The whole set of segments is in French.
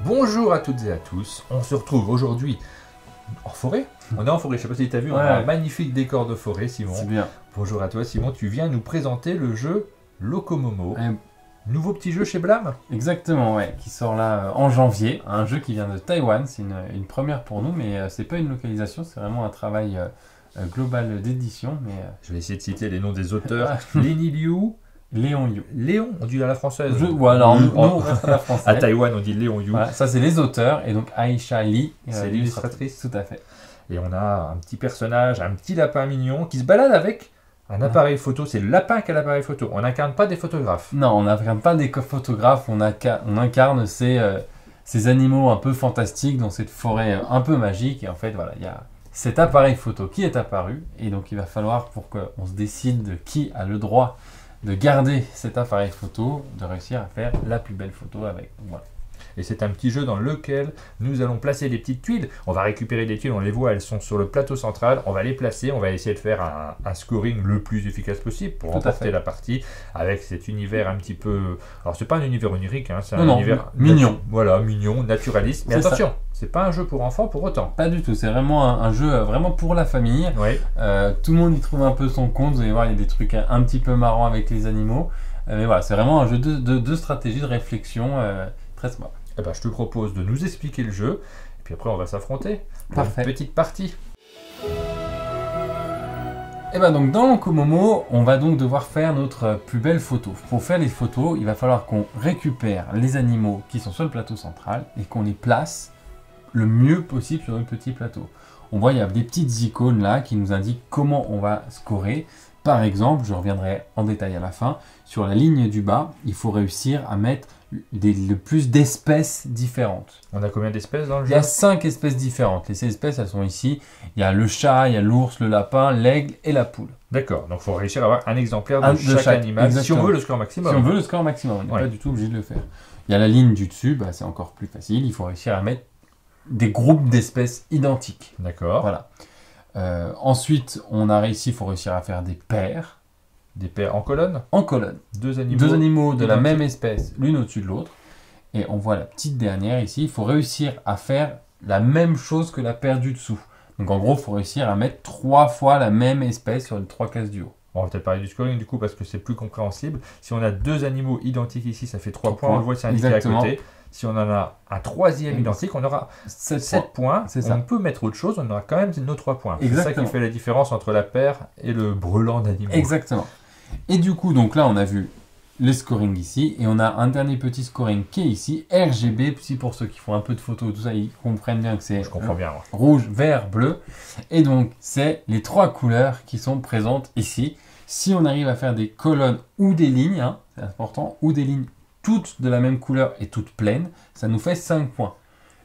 Bonjour à toutes et à tous, on se retrouve aujourd'hui en forêt. On est en forêt, je sais pas si tu as vu, on a un magnifique décor de forêt, Simon. C'est bien. Bonjour à toi Simon, tu viens nous présenter le jeu Locomomo. Nouveau petit jeu chez Blam. Exactement, ouais, qui sort là en janvier. Un jeu qui vient de Taïwan, c'est une première pour nous, mais c'est pas une localisation, c'est vraiment un travail global d'édition. Je vais essayer de citer les noms des auteurs. Lenny Liu. Léon Yu. Léon, on dit à la française. Voilà, on reste à la française. À Taïwan, on dit Léon Yu. Voilà, ça, c'est les auteurs, et donc Aisha Lee, c'est l'illustratrice. Tout à fait. Et on a un petit personnage, un petit lapin mignon qui se balade avec un appareil photo. C'est le lapin qui a l'appareil photo. On n'incarne pas des photographes. Non, on n'incarne pas des photographes, on incarne ces animaux un peu fantastiques dans cette forêt un peu magique. Et en fait, voilà, il y a cet appareil photo qui est apparu. Et donc, il va falloir, pour qu'on se décide de qui a le droit de garder cet appareil photo, de réussir à faire la plus belle photo avec. Voilà. Et c'est un petit jeu dans lequel nous allons placer des petites tuiles. On va récupérer des tuiles, on les voit, elles sont sur le plateau central. On va les placer, on va essayer de faire un scoring le plus efficace possible pour remporter la partie avec cet univers un petit peu... Alors c'est pas un univers onirique, hein, c'est un univers mignon. Voilà, mignon, naturaliste. Mais attention, c'est pas un jeu pour enfants pour autant. Pas du tout, c'est vraiment un jeu vraiment pour la famille. Oui. Tout le monde y trouve un peu son compte. Vous allez voir, il y a des trucs un petit peu marrants avec les animaux. Mais voilà, c'est vraiment un jeu de stratégie, de réflexion très smart. Eh ben, je te propose de nous expliquer le jeu, et puis après on va s'affronter. Parfait. Petite partie. Et bien donc dans Locomomo, on va donc devoir faire notre plus belle photo. Pour faire les photos, il va falloir qu'on récupère les animaux qui sont sur le plateau central et qu'on les place le mieux possible sur notre petit plateau. On voit il y a des petites icônes là qui nous indiquent comment on va scorer. Par exemple, je reviendrai en détail à la fin, sur la ligne du bas, il faut réussir à mettre le plus d'espèces différentes. On a combien d'espèces dans le jeu? Il y a 5 espèces différentes. Les 6 espèces, elles sont ici. Il y a le chat, il y a l'ours, le lapin, l'aigle et la poule. D'accord, donc il faut réussir à avoir un exemplaire de chaque animal, exactement. si on veut le score maximum. Si on veut le score maximum, on n'est pas du tout obligé de le faire. Il y a la ligne du dessus, c'est encore plus facile. Il faut réussir à mettre des groupes d'espèces identiques. D'accord. Voilà. Ensuite, on a réussi, il faut réussir à faire des paires. Des paires en colonne? En colonne. Deux animaux de la même espèce, l'une au-dessus de l'autre. Et on voit la petite dernière ici. Il faut réussir à faire la même chose que la paire du dessous. Donc en gros, il faut réussir à mettre 3 fois la même espèce sur les 3 cases du haut. On va peut-être parler du scoring du coup parce que c'est plus compréhensible. Si on a 2 animaux identiques ici, ça fait 3 points. On le voit, c'est indiqué à côté. Si on en a un troisième identique, on aura 7 points. On peut mettre autre chose, on aura quand même nos 3 points. C'est ça qui fait la différence entre la paire et le brelan d'animaux. Exactement. Et du coup, donc là, on a vu les scoring ici. Et on a un dernier petit scoring qui est ici. RGB, si pour ceux qui font un peu de photos, tout ça, ils comprennent bien que c'est rouge, vert, bleu. Et donc, c'est les 3 couleurs qui sont présentes ici. Si on arrive à faire des colonnes ou des lignes, c'est important, ou des lignes toutes de la même couleur et toutes pleines, ça nous fait 5 points.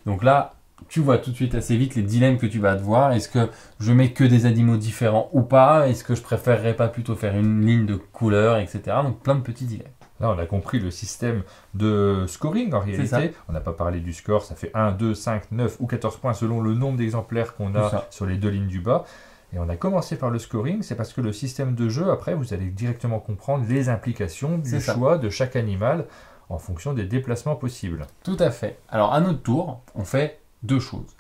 Donc là, tu vois tout de suite assez vite les dilemmes que tu vas devoir. Est-ce que je mets que des animaux différents ou pas? Est-ce que je préférerais pas plutôt faire une ligne de couleurs, etc. Donc plein de petits dilemmes. Là, on a compris le système de scoring en réalité. On n'a pas parlé du score, ça fait 1, 2, 5, 9 ou 14 points selon le nombre d'exemplaires qu'on a sur les 2 lignes du bas. Et on a commencé par le scoring, c'est parce que le système de jeu, après, vous allez directement comprendre les implications du choix de chaque animal en fonction des déplacements possibles. Tout à fait. Alors à notre tour, on fait 2 choses.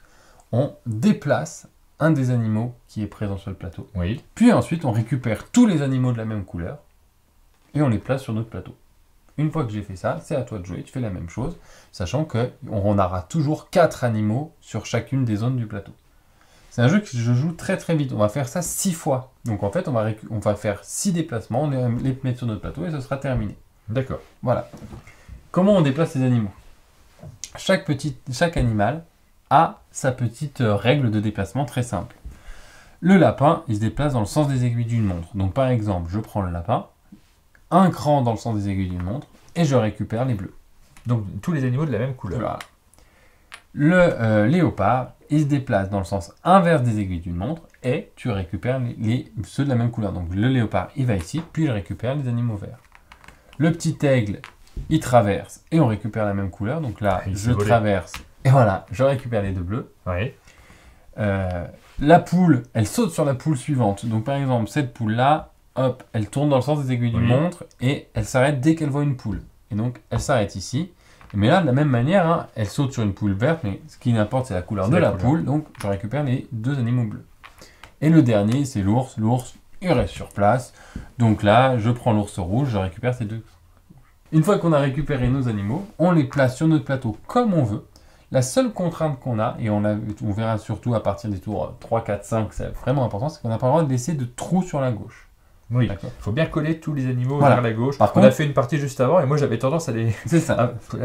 On déplace un des animaux qui est présent sur le plateau. Oui. Puis ensuite, on récupère tous les animaux de la même couleur et on les place sur notre plateau. Une fois que j'ai fait ça, c'est à toi de jouer. Tu fais la même chose, sachant qu'on aura toujours 4 animaux sur chacune des zones du plateau. C'est un jeu que je joue très très vite. On va faire ça 6 fois. Donc en fait, on va faire 6 déplacements, on les met sur notre plateau et ce sera terminé. D'accord. Voilà. Comment on déplace les animaux? Chaque animal a sa petite règle de déplacement très simple. Le lapin, il se déplace dans le sens des aiguilles d'une montre. Donc par exemple, je prends le lapin, un cran dans le sens des aiguilles d'une montre, et je récupère les bleus. Donc tous les animaux de la même couleur. Voilà. Le léopard, il se déplace dans le sens inverse des aiguilles d'une montre, et tu récupères ceux de la même couleur. Donc le léopard, il va ici, puis il récupère les animaux verts. Le petit aigle, il traverse et on récupère la même couleur. Donc là, je traverse et voilà, je récupère les 2 bleus. Oui. La poule, elle saute sur la poule suivante. Donc par exemple, cette poule-là, hop, elle tourne dans le sens des aiguilles d'une montre et elle s'arrête dès qu'elle voit une poule. Et donc, elle s'arrête ici. Mais là, de la même manière, hein, elle saute sur une poule verte, mais ce qui importe, c'est la couleur de la poule. Donc, je récupère les 2 animaux bleus. Et le dernier, c'est l'ours. L'ours, il reste sur place. Donc là, je prends l'ours rouge, je récupère ces 2. Une fois qu'on a récupéré nos animaux, on les place sur notre plateau comme on veut. La seule contrainte qu'on a, et on verra surtout à partir des tours 3, 4, 5, c'est vraiment important, c'est qu'on n'a pas le droit de laisser de trous sur la gauche. Oui, il faut bien coller tous les animaux vers la gauche. On a fait une partie juste avant et moi j'avais tendance à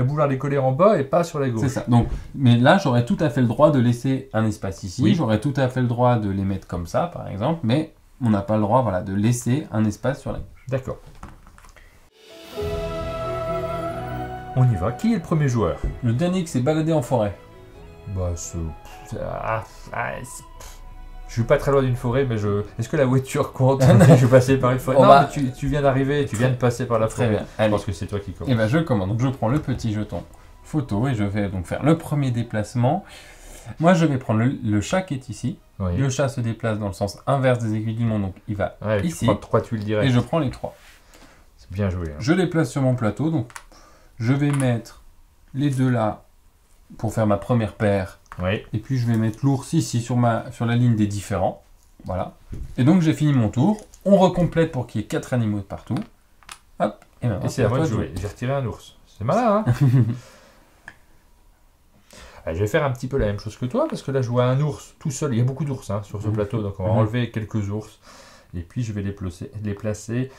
vouloir les coller en bas et pas sur la gauche. C'est ça. Donc, mais là, j'aurais tout à fait le droit de laisser un espace ici. Oui. J'aurais tout à fait le droit de les mettre comme ça, par exemple, mais on n'a pas le droit de laisser un espace sur la gauche. D'accord. On y va. Qui est le premier joueur? Le dernier qui s'est baladé en forêt. Bah, je suis pas très loin d'une forêt, mais est-ce que la voiture compte? Je suis passé par une forêt. Non, mais tu viens d'arriver, tu viens de passer par la forêt. Très bien. Je pense que c'est toi qui commence. Et ben je commence. Donc je prends le petit jeton photo et je vais donc faire le premier déplacement. Moi, je vais prendre le chat qui est ici. Oui. Le chat se déplace dans le sens inverse des aiguilles du monde, donc il va ici. Tu prends 3 tuiles directes. Et je prends les 3. C'est bien joué. Hein. Je les place sur mon plateau, donc je vais mettre les 2 là pour faire ma première paire. Oui. Et puis je vais mettre l'ours ici sur la ligne des différents. Voilà. Et donc j'ai fini mon tour. On recomplète pour qu'il y ait 4 animaux de partout. Hop. Et c'est à moi de jouer. J'ai retiré un ours. C'est malin, hein. Je vais faire un petit peu la même chose que toi, parce que là je vois un ours tout seul. Il y a beaucoup d'ours sur ce plateau, donc on va enlever quelques ours. Et puis je vais les placer.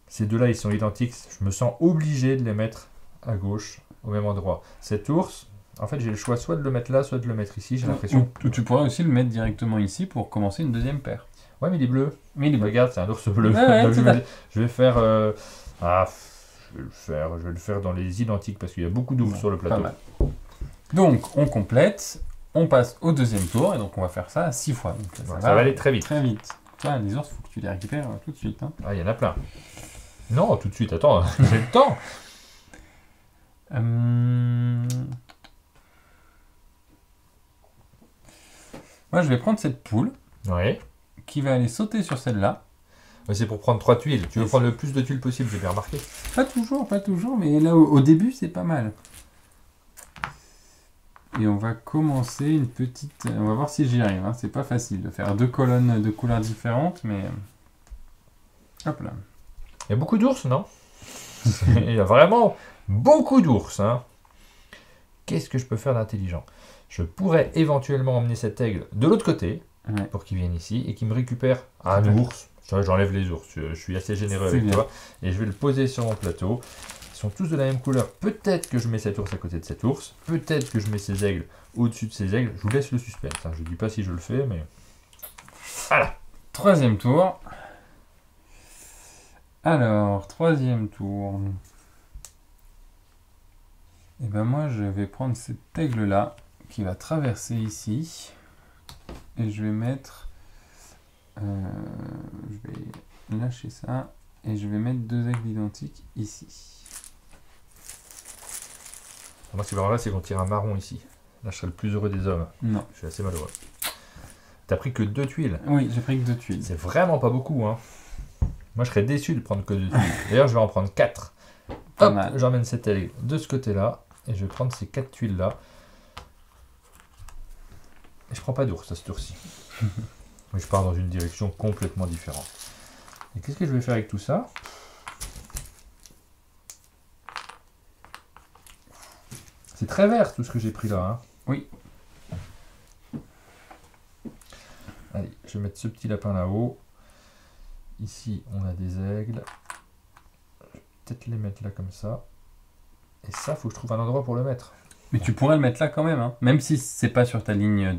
Ces 2 là, ils sont identiques. Je me sens obligé de les mettre à gauche, au même endroit. Cet ours, en fait, j'ai le choix soit de le mettre là, soit de le mettre ici, j'ai l'impression. Ou tu pourrais aussi le mettre directement ici pour commencer une deuxième paire. Ouais, mais il est bleu. Mais regarde, c'est un ours bleu. Ouais, donc je vais faire... je vais le faire dans les identiques, parce qu'il y a beaucoup d'ours sur le plateau. Pas mal. Donc, on complète, on passe au deuxième tour, et donc on va faire ça 6 fois. Donc, ça va aller très vite. Très vite. Tiens, les ours, il faut que tu les récupères tout de suite. Hein. Ah, il y en a plein. Non, tout de suite, attends, j'ai le temps. Moi, je vais prendre cette poule. Oui. Qui va aller sauter sur celle-là. C'est pour prendre 3 tuiles. Tu veux prendre le plus de tuiles possible, j'ai bien remarqué. Pas toujours, mais là, au début, c'est pas mal. Et on va commencer une petite... On va voir si j'y arrive. Hein. C'est pas facile de faire 2 colonnes de couleurs différentes, mais... Hop là. Il y a beaucoup d'ours, non? Il y a vraiment beaucoup d'ours. Hein. Qu'est-ce que je peux faire d'intelligent? Je pourrais éventuellement emmener cet aigle de l'autre côté, pour qu'il vienne ici, et qu'il me récupère un ours. J'enlève les ours, je suis assez généreux avec toi. Et je vais le poser sur mon plateau. Ils sont tous de la même couleur. Peut-être que je mets cet ours à côté de cet ours. Peut-être que je mets ces aigles au-dessus de ces aigles. Je vous laisse le suspense. Hein. Je ne dis pas si je le fais, mais... Voilà. Troisième tour. Alors, troisième tour. Et ben moi, je vais prendre cet aigle-là qui va traverser ici. Et je vais mettre... je vais lâcher ça. Et je vais mettre 2 aigles identiques ici. Moi, ce qui va arriver, c'est qu'on tire un marron ici. Là, je serai le plus heureux des hommes. Non. Je suis assez malheureux. T'as pris que 2 tuiles. Oui, j'ai pris que 2 tuiles. C'est vraiment pas beaucoup, hein. Moi, je serais déçu de prendre que 2 tuiles. D'ailleurs, je vais en prendre 4. Hop, j'emmène cette aigle de ce côté-là. Et je vais prendre ces 4 tuiles-là. Et je prends pas d'ours à ce tour-ci. Mais je pars dans une direction complètement différente. Et qu'est-ce que je vais faire avec tout ça? C'est très vert tout ce que j'ai pris là. Hein. Oui. Allez, je vais mettre ce petit lapin là-haut. Ici, on a des aigles. Je vais peut-être les mettre là comme ça. Et ça, il faut que je trouve un endroit pour le mettre. Mais tu pourrais le mettre là quand même. Hein. Même si c'est pas sur ta ligne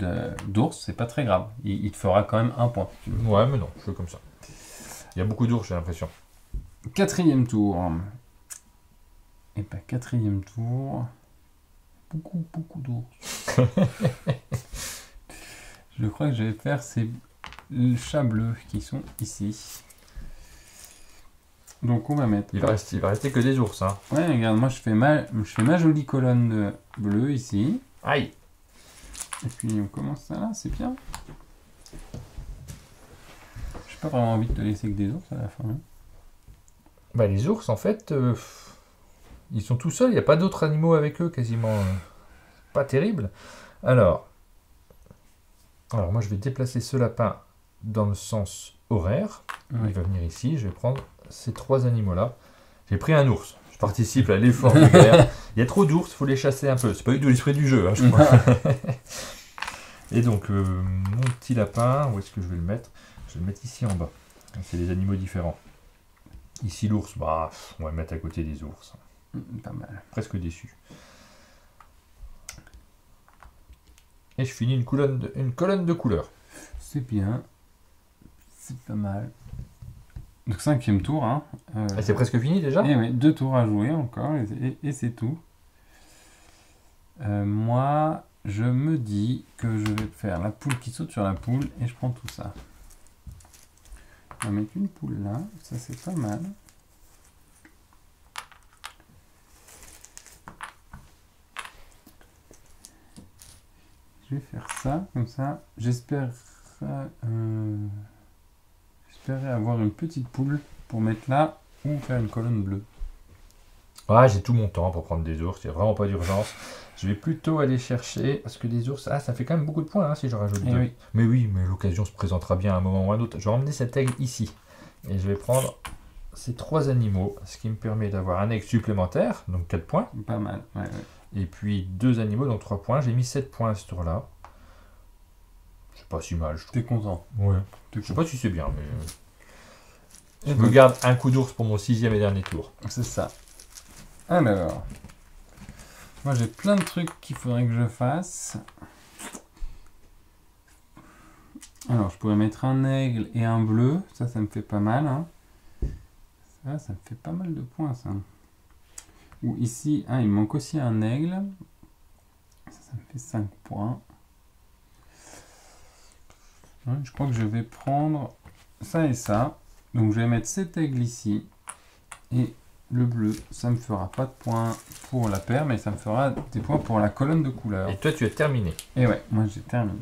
d'ours, c'est pas très grave. Il te fera quand même un point. Ouais, mais non, je fais comme ça. Il y a beaucoup d'ours, j'ai l'impression. Quatrième tour. Et bien, quatrième tour. Beaucoup d'ours. Je crois que je vais faire ces chats bleus qui sont ici. Donc on va mettre... Il va rester que des ours. Hein. Ouais, regarde, moi je fais ma jolie colonne de bleu ici. Aïe. Et puis on commence ça là, c'est bien. J'ai pas vraiment envie de te laisser que des ours à la fin. Hein. Bah les ours en fait... Ils sont tout seuls, il n'y a pas d'autres animaux avec eux quasiment. Pas terrible. Alors moi je vais déplacer ce lapin dans le sens horaire. Il va venir ici, je vais prendre ces 3 animaux-là. J'ai pris un ours. Je participe à l'effort de guerre. Il y a trop d'ours, il faut les chasser un peu. C'est pas du tout l'esprit du jeu, hein, je crois. Et donc, mon petit lapin, où est-ce que je vais le mettre? Je vais le mettre ici en bas. C'est des animaux différents. Ici, l'ours, bah, on va le mettre à côté des ours. Pas mal. Presque déçu. Et je finis une colonne de couleurs. C'est bien. C'est pas mal. Donc 5e tour. Hein. C'est presque fini déjà? Et oui, 2 tours à jouer encore. Et c'est tout. Moi, je me dis que je vais faire la poule qui saute sur la poule. Et je prends tout ça. On va mettre une poule là. Ça, c'est pas mal. Je vais faire ça, comme ça. J'espérais avoir une petite poule pour mettre là ou faire une colonne bleue. Ouais, j'ai tout mon temps pour prendre des ours, il n'y a vraiment pas d'urgence. Je vais plutôt aller chercher, parce que des ours, ça fait quand même beaucoup de points hein, si je rajoute 2. Oui. Mais oui, mais l'occasion se présentera bien à un moment ou à un autre. Je vais emmener cet aigle ici. Et je vais prendre ces 3 animaux, ce qui me permet d'avoir un aigle supplémentaire, donc 4 points. Pas mal, ouais. Et puis 2 animaux, donc 3 points. J'ai mis 7 points à ce tour-là. C'est pas si mal, je trouve. T'es content? Ouais. Je sais pas si c'est bien, mais... Je me garde un coup d'ours pour mon 6e et dernier tour. C'est ça. Alors... Moi j'ai plein de trucs qu'il faudrait que je fasse. Alors je pourrais mettre un aigle et un bleu. Ça me fait pas mal. Hein. Ça me fait pas mal de points ça. Ou ici, il me manque aussi un aigle. Ça me fait 5 points. Je crois que je vais prendre ça et ça. Donc je vais mettre cet aigle ici. Et le bleu, ça me fera pas de points pour la paire, mais ça me fera des points pour la colonne de couleurs. Et toi tu as terminé. Et ouais, moi j'ai terminé.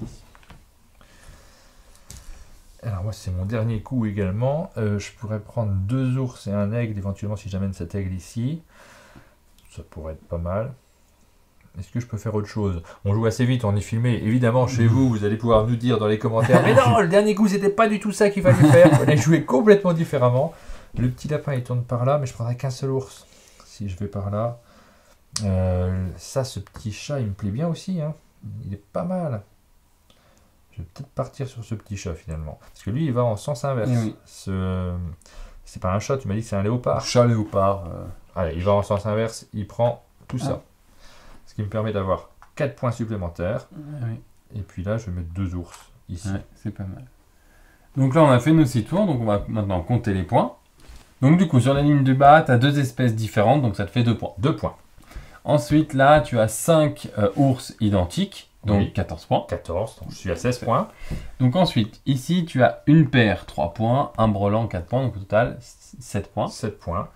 Alors moi c'est mon dernier coup également. Je pourrais prendre 2 ours et un aigle éventuellement si j'amène cet aigle ici. Ça pourrait être pas mal. Est-ce que je peux faire autre chose? On joue assez vite, on est filmé. Évidemment, chez vous, vous allez pouvoir nous dire dans les commentaires. Mais non, le dernier coup, c'était pas du tout ça qu'il fallait faire. On a joué complètement différemment. Le petit lapin, il tourne par là, mais je prendrai qu'un seul ours. Si je vais par là. Ça, ce petit chat, il me plaît bien aussi. Hein. Il est pas mal. Je vais peut-être partir sur ce petit chat finalement. Parce que lui, il va en sens inverse. Oui. C'est pas un chat, tu m'as dit que c'est un léopard. Chat léopard. Allez, il va en sens inverse, il prend tout ça. Ce qui me permet d'avoir 4 points supplémentaires. Oui. Et puis là, je vais mettre 2 ours ici. Ouais, c'est pas mal. Donc là, on a fait nos 6 tours. Donc on va maintenant compter les points. Donc du coup, sur la ligne du bas, tu as 2 espèces différentes. Donc ça te fait 2 points. 2 points. Ensuite, là, tu as 5 ours identiques. Donc oui. 14 points. 14, donc je suis à 16 points. Donc ensuite, ici, tu as une paire, 3 points. Un brelan, 4 points. Donc au total, 7 points. 7 points.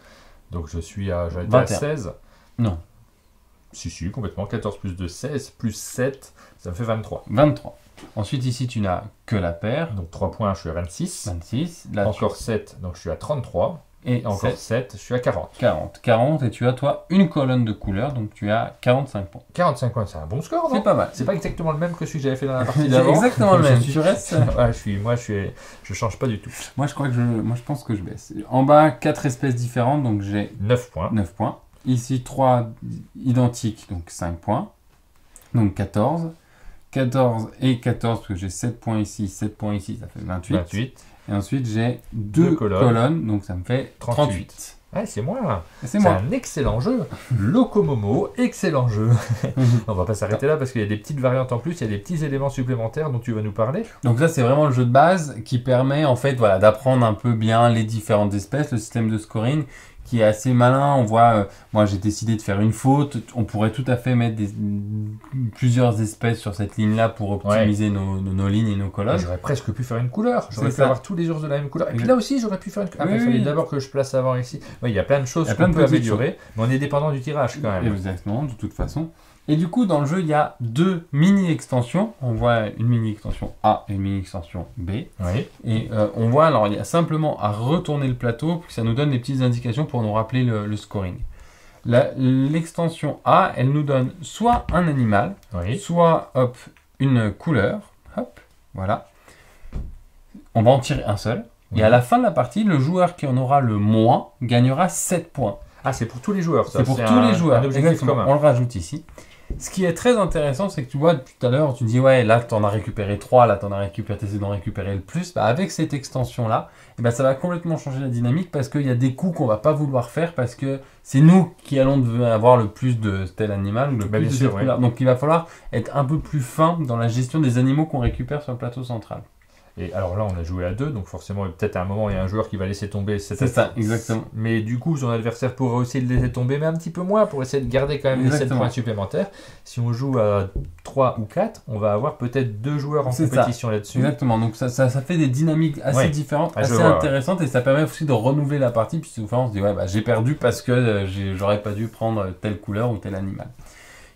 Donc je suis à 16. Non. Si, complètement. 14 plus 2, 16 plus 7, ça me fait 23. 23. Ensuite, ici, tu n'as que la paire. Donc 3 points, je suis à 26. 26. Là, encore 7, donc je suis à 33. Et encore 7, je suis à 40. 40, et tu as, toi, une colonne de couleurs, donc tu as 45 points. 45 points, c'est un bon score, non? C'est pas mal. C'est pas exactement le même que celui que j'avais fait dans la partie d'avant. C'est exactement le même. Tu restes... ouais, je change pas du tout. Moi, je pense que je baisse. En bas, 4 espèces différentes, donc j'ai 9 points. 9 points. Ici, 3 identiques, donc 5 points. Donc 14. 14 et 14, parce que j'ai 7 points ici, 7 points ici, ça fait 28. Et ensuite, j'ai 2 colonnes, donc ça me fait 38. Ouais, c'est moi. C'est un excellent jeu. Locomomo, excellent jeu. On va pas s'arrêter là parce qu'il y a des petites variantes en plus, il y a des petits éléments supplémentaires dont tu vas nous parler. Donc ça, c'est vraiment le jeu de base qui permet en fait d'apprendre un peu bien les différentes espèces, le système de scoring qui est assez malin. On voit, moi j'ai décidé de faire une faute, on pourrait tout à fait mettre plusieurs espèces sur cette ligne-là pour optimiser nos lignes et nos colonnes. J'aurais presque pu faire une couleur, j'aurais pu avoir tous les ours de la même couleur. Et puis là aussi j'aurais pu faire une couleur. Il fallait d'abord que je place avant ici. Il y a plein de choses qu'on peut améliorer, mais on est dépendant du tirage quand même. Exactement, de toute façon. Et du coup, dans le jeu, il y a 2 mini-extensions. On voit une mini-extension A et une mini-extension B. Oui. Et on voit, alors il y a simplement à retourner le plateau pour que ça nous donne des petites indications pour nous rappeler le scoring. L'extension A, elle nous donne soit un animal, soit hop, une couleur. Hop, voilà. On va en tirer un seul. Et à la fin de la partie, le joueur qui en aura le moins gagnera 7 points. Ah, c'est pour tous les joueurs, ça. C'est pour tous les joueurs. Exactement. On le rajoute ici. Ce qui est très intéressant, c'est que tu vois, tout à l'heure, tu dis, ouais, là, tu en as récupéré 3, là, tu en as récupéré, tu essaies d'en récupérer le plus. Bah, avec cette extension-là, ça va complètement changer la dynamique parce qu'il y a des coups qu'on va pas vouloir faire parce que c'est nous qui allons avoir le plus de tel animal ou le plus de cette couleur. Donc, il va falloir être un peu plus fin dans la gestion des animaux qu'on récupère sur le plateau central. Et alors là, on a joué à 2, donc forcément, peut-être à un moment, il y a un joueur qui va laisser tomber cette... C'est ça, exactement. Mais du coup, son adversaire pourra aussi le laisser tomber, mais un petit peu moins, pour essayer de garder quand même les 7 points supplémentaires. Si on joue à 3 ou 4, on va avoir peut-être 2 joueurs en compétition là-dessus. Exactement, donc ça fait des dynamiques assez différentes, assez intéressantes, et ça permet aussi de renouveler la partie, puis souvent on se dit, ouais, j'ai perdu parce que j'aurais pas dû prendre telle couleur ou tel animal.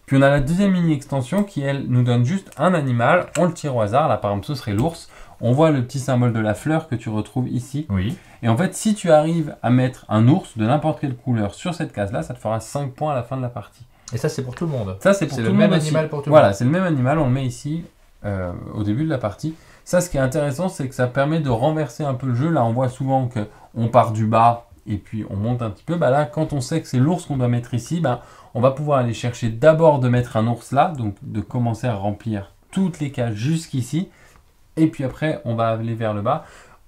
Puis on a la deuxième mini-extension qui, elle, nous donne juste un animal, on le tire au hasard, là par exemple ce serait l'ours. On voit le petit symbole de la fleur que tu retrouves ici. Oui. Et en fait, si tu arrives à mettre un ours de n'importe quelle couleur sur cette case-là, ça te fera 5 points à la fin de la partie. Et ça, c'est pour tout le monde. Ça, c'est le même animal pour tout le monde. Voilà, c'est le même animal, on le met ici au début de la partie. Ça, ce qui est intéressant, c'est que ça permet de renverser un peu le jeu. Là, on voit souvent qu'on part du bas et puis on monte un petit peu. Là, quand on sait que c'est l'ours qu'on doit mettre ici, on va pouvoir aller chercher d'abord de mettre un ours là, donc de commencer à remplir toutes les cases jusqu'ici. Et puis après, on va aller vers le bas.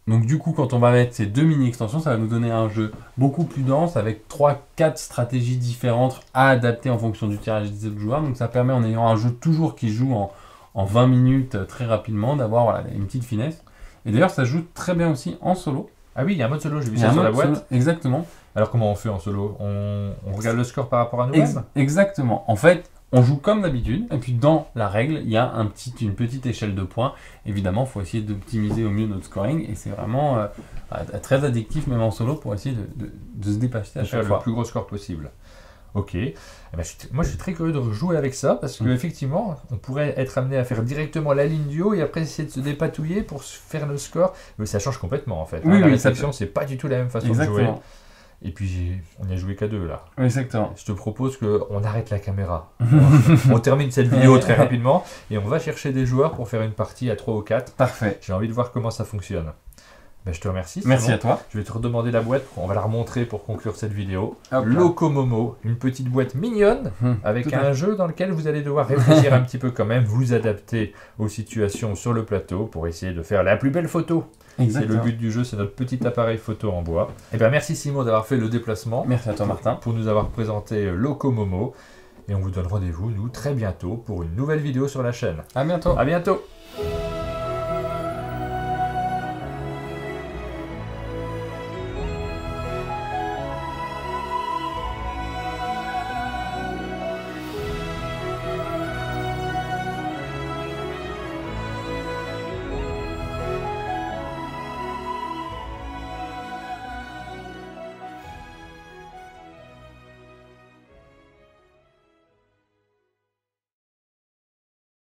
Donc du coup, quand on va mettre ces deux mini-extensions, ça va nous donner un jeu beaucoup plus dense avec 3-4 stratégies différentes à adapter en fonction du tirage des autres joueurs. Donc ça permet, en ayant un jeu toujours qui joue en 20 minutes très rapidement, d'avoir une petite finesse. Et d'ailleurs, ça joue très bien aussi en solo. Ah oui, il y a un mode solo, j'ai vu ça sur la boîte. Solo, exactement. Alors comment on fait en solo? On regarde le score par rapport à nous-mêmes? Exactement. En fait, on joue comme d'habitude, et puis dans la règle, il y a une petite échelle de points. Évidemment, il faut essayer d'optimiser au mieux notre scoring, et c'est vraiment très addictif, même en solo, pour essayer de se dépasser à chaque fois. Le plus gros score possible. Ok. Moi, je suis très curieux de jouer avec ça, parce qu'effectivement, on pourrait être amené à faire directement la ligne du haut, et après essayer de se dépatouiller pour faire le score. Mais ça change complètement, en fait. Oui, la réflexion, c'est pas du tout la même façon de jouer. Et puis, on n'y a joué qu'à 2 là. Oui, exactement. Je te propose qu'on arrête la caméra. On termine cette vidéo très rapidement et on va chercher des joueurs pour faire une partie à 3 ou 4. Parfait. J'ai envie de voir comment ça fonctionne. Je te remercie. Merci à toi. Je vais te redemander la boîte. On va la remontrer pour conclure cette vidéo. Locomomo, une petite boîte mignonne avec un jeu dans lequel vous allez devoir réfléchir un petit peu quand même, vous adapter aux situations sur le plateau pour essayer de faire la plus belle photo. C'est le but du jeu, c'est notre petit appareil photo en bois. Merci Simon d'avoir fait le déplacement. Merci à toi Martin. Pour nous avoir présenté Locomomo. Et on vous donne rendez-vous, nous, très bientôt pour une nouvelle vidéo sur la chaîne. À bientôt. À bientôt.